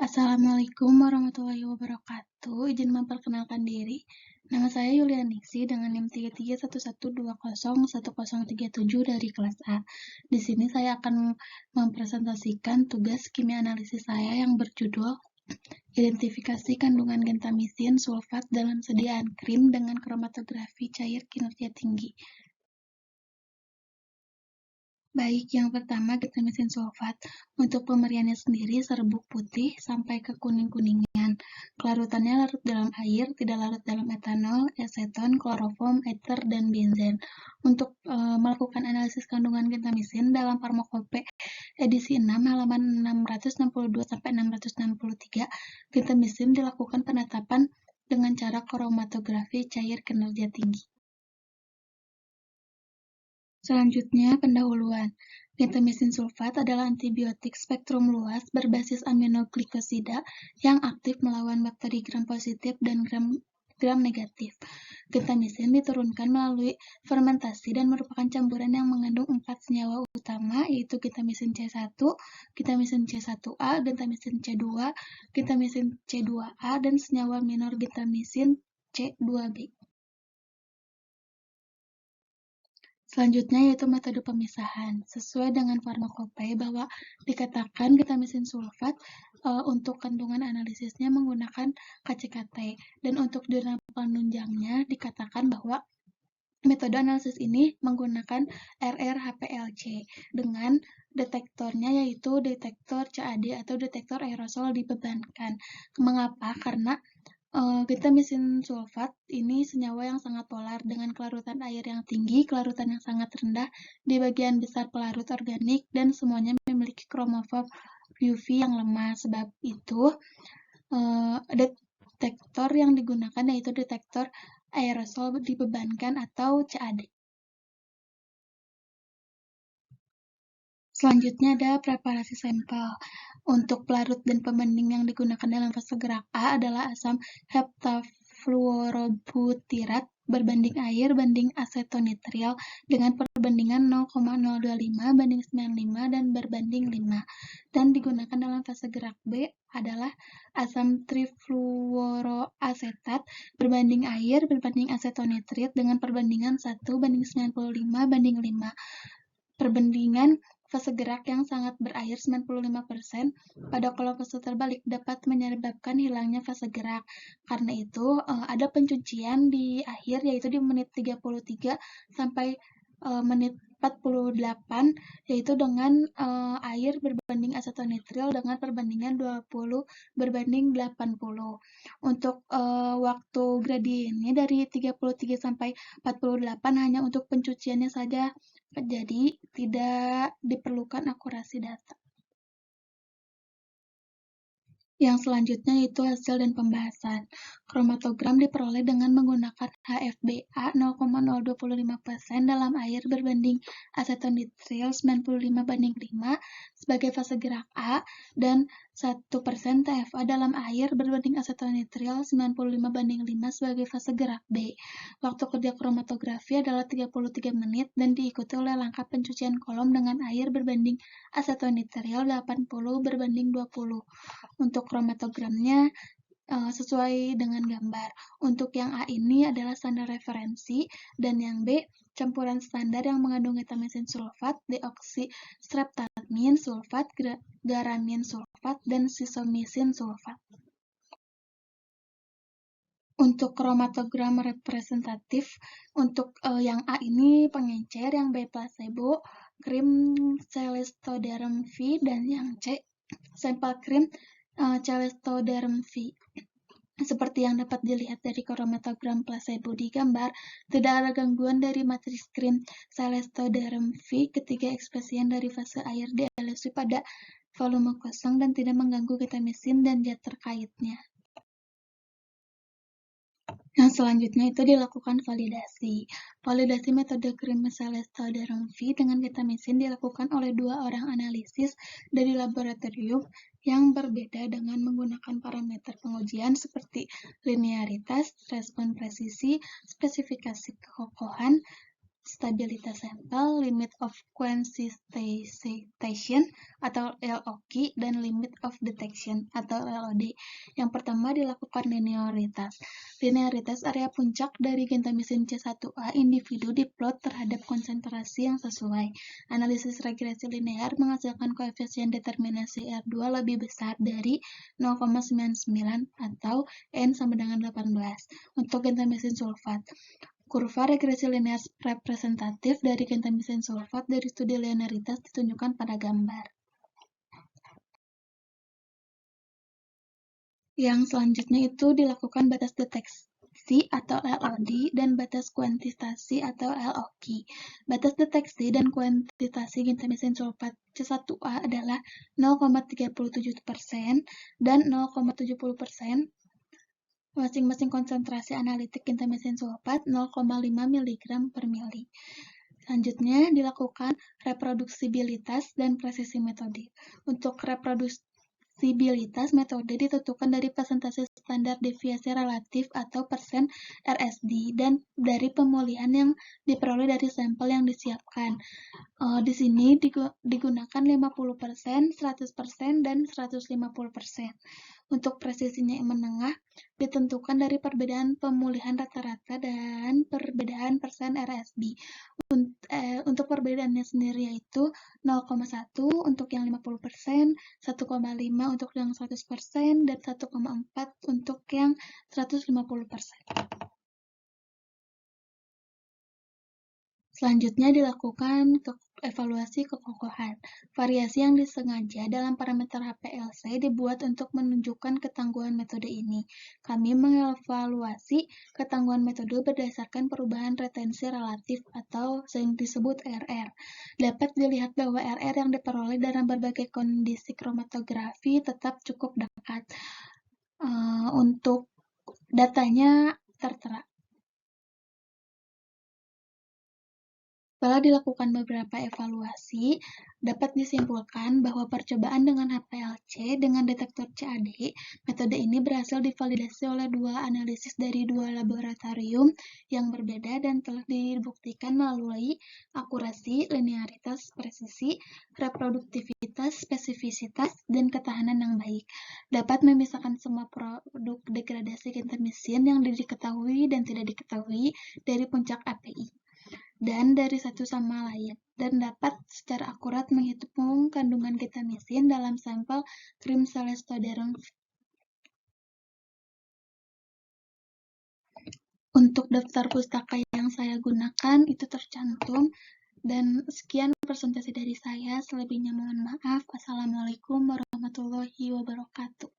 Assalamualaikum warahmatullahi wabarakatuh. Izin memperkenalkan diri. Nama saya Yulianiksi dengan NIM 3311201037 dari kelas A. Di sini saya akan mempresentasikan tugas kimia analisis saya yang berjudul Identifikasi kandungan gentamisin sulfat dalam sediaan krim dengan kromatografi cair kinerja tinggi. Baik, yang pertama gentamisin sulfat. Untuk pemeriannya sendiri serbuk putih sampai ke kuning-kuningan. Kelarutannya larut dalam air, tidak larut dalam etanol, aseton, kloroform, ether, dan benzen. Untuk melakukan analisis kandungan gentamisin dalam Farmakope edisi 6 halaman 662-663, gentamisin dilakukan penetapan dengan cara kromatografi cair kinerja tinggi. Selanjutnya, pendahuluan. Gentamisin sulfat adalah antibiotik spektrum luas berbasis aminoglikosida yang aktif melawan bakteri gram positif dan gram negatif. Gentamisin diturunkan melalui fermentasi dan merupakan campuran yang mengandung 4 senyawa utama, yaitu gentamisin C1, gentamisin C1A, gentamisin C2, gentamisin C2A, dan senyawa minor gentamisin C2B. Selanjutnya yaitu metode pemisahan. Sesuai dengan Farmakope bahwa dikatakan gentamisin sulfat untuk kandungan analisisnya menggunakan KCKT, dan untuk jurnal penunjangnya dikatakan bahwa metode analisis ini menggunakan RRHPLC dengan detektornya yaitu detektor CAD atau detektor aerosol dibebankan. Mengapa? Karena gentamisin sulfat ini senyawa yang sangat polar dengan kelarutan air yang tinggi, kelarutan yang sangat rendah di bagian besar pelarut organik, dan semuanya memiliki kromofor UV yang lemah. Sebab itu, detektor yang digunakan yaitu detektor aerosol dibebankan atau CAD. Selanjutnya ada preparasi sampel. Untuk pelarut dan pembanding yang digunakan dalam fase gerak A adalah asam heptafluorobutirat berbanding air banding asetonitril dengan perbandingan 0,025 banding 95 dan berbanding 5. Dan digunakan dalam fase gerak B adalah asam trifluoroasetat berbanding air berbanding asetonitrit dengan perbandingan 1 banding 95 banding 5. Perbandingan fase gerak yang sangat berair 95% pada kalau fase terbalik dapat menyebabkan hilangnya fase gerak. Karena itu, ada pencucian di akhir yaitu di menit 33 sampai menit 48 yaitu dengan air berbanding asetonitril dengan perbandingan 20 berbanding 80. Untuk waktu gradiennya dari 33 sampai 48 hanya untuk pencuciannya saja. Jadi, tidak diperlukan akurasi data. Yang selanjutnya yaitu hasil dan pembahasan. Kromatogram diperoleh dengan menggunakan HFBA 0,025% dalam air berbanding asetonitril 95 banding 5 sebagai fase gerak A dan 1% TFA dalam air berbanding asetonitril 95 banding 5 sebagai fase gerak B. Waktu kerja kromatografi adalah 33 menit dan diikuti oleh langkah pencucian kolom dengan air berbanding asetonitril 80 berbanding 20. Untuk kromatogramnya sesuai dengan gambar. Untuk yang A ini adalah standar referensi, dan yang B campuran standar yang mengandung gentamisin sulfat, deoksistreptamin sulfat, garamin sulfat, dan sisomisin sulfat. Untuk kromatogram representatif, untuk yang A ini pengencer, yang B placebo, krim Celistoderm V, dan yang C sampel krim Celistoderm V. Seperti yang dapat dilihat dari kromatogram placebo di gambar, tidak ada gangguan dari matriks krim Celistoderm V ketika ekspresian dari fase air di LSU pada volume kosong dan tidak mengganggu gentamisin dan zat terkaitnya. Yang selanjutnya itu dilakukan validasi. Validasi metode krim Celistoderm V dengan gentamisin dilakukan oleh 2 orang analisis dari laboratorium yang berbeda dengan menggunakan parameter pengujian seperti linearitas, respon presisi, spesifikasi kekokohan, stabilitas sampel, limit of quantization atau LOQ, dan limit of detection atau LOD. Yang pertama dilakukan linearitas. Linearitas area puncak dari gentamisin C1A individu diplot terhadap konsentrasi yang sesuai. Analisis regresi linear menghasilkan koefisien determinasi R2 lebih besar dari 0,99 atau N sama dengan 18 untuk gentamisin sulfat. Kurva regresi linear representatif dari gentamisin sulfat dari studi linearitas ditunjukkan pada gambar. Yang selanjutnya itu dilakukan batas deteksi atau LOD dan batas kuantitasi atau LOQ. Batas deteksi dan kuantitasi gentamisin sulfat C1A adalah 0,37% dan 0,70%. Masing-masing konsentrasi analitik gentamisin sulfat 0,5 mg per mili. Selanjutnya dilakukan reproduksibilitas dan presisi metode. Untuk reproduksibilitas metode ditentukan dari persentase standar deviasi relatif atau persen RSD dan dari pemulihan yang diperoleh dari sampel yang disiapkan. Di sini digunakan 50%, 100%, dan 150%. Untuk presisinya yang menengah ditentukan dari perbedaan pemulihan rata-rata dan perbedaan persen RSB. Untuk perbedaannya sendiri yaitu 0,1 untuk yang 50%, 1,5 untuk yang 100%, dan 1,4 untuk yang 150%. Selanjutnya dilakukan evaluasi kekokohan. Variasi yang disengaja dalam parameter HPLC dibuat untuk menunjukkan ketangguhan metode ini. Kami mengevaluasi ketangguhan metode berdasarkan perubahan retensi relatif atau yang disebut RR. Dapat dilihat bahwa RR yang diperoleh dalam berbagai kondisi kromatografi tetap cukup dekat. Untuk datanya tertera. Setelah dilakukan beberapa evaluasi, dapat disimpulkan bahwa percobaan dengan HPLC dengan detektor CAD, metode ini berhasil divalidasi oleh dua analisis dari dua laboratorium yang berbeda dan telah dibuktikan melalui akurasi, linearitas, presisi, reproduktivitas, spesifisitas, dan ketahanan yang baik. Dapat memisahkan semua produk degradasi gentamisin yang diketahui dan tidak diketahui dari puncak API dan dari satu sama lain, dan dapat secara akurat menghitung kandungan gentamisin dalam sampel krim Celestodorm. Untuk daftar pustaka yang saya gunakan itu tercantum, dan sekian presentasi dari saya. Selebihnya mohon maaf. Wassalamualaikum warahmatullahi wabarakatuh.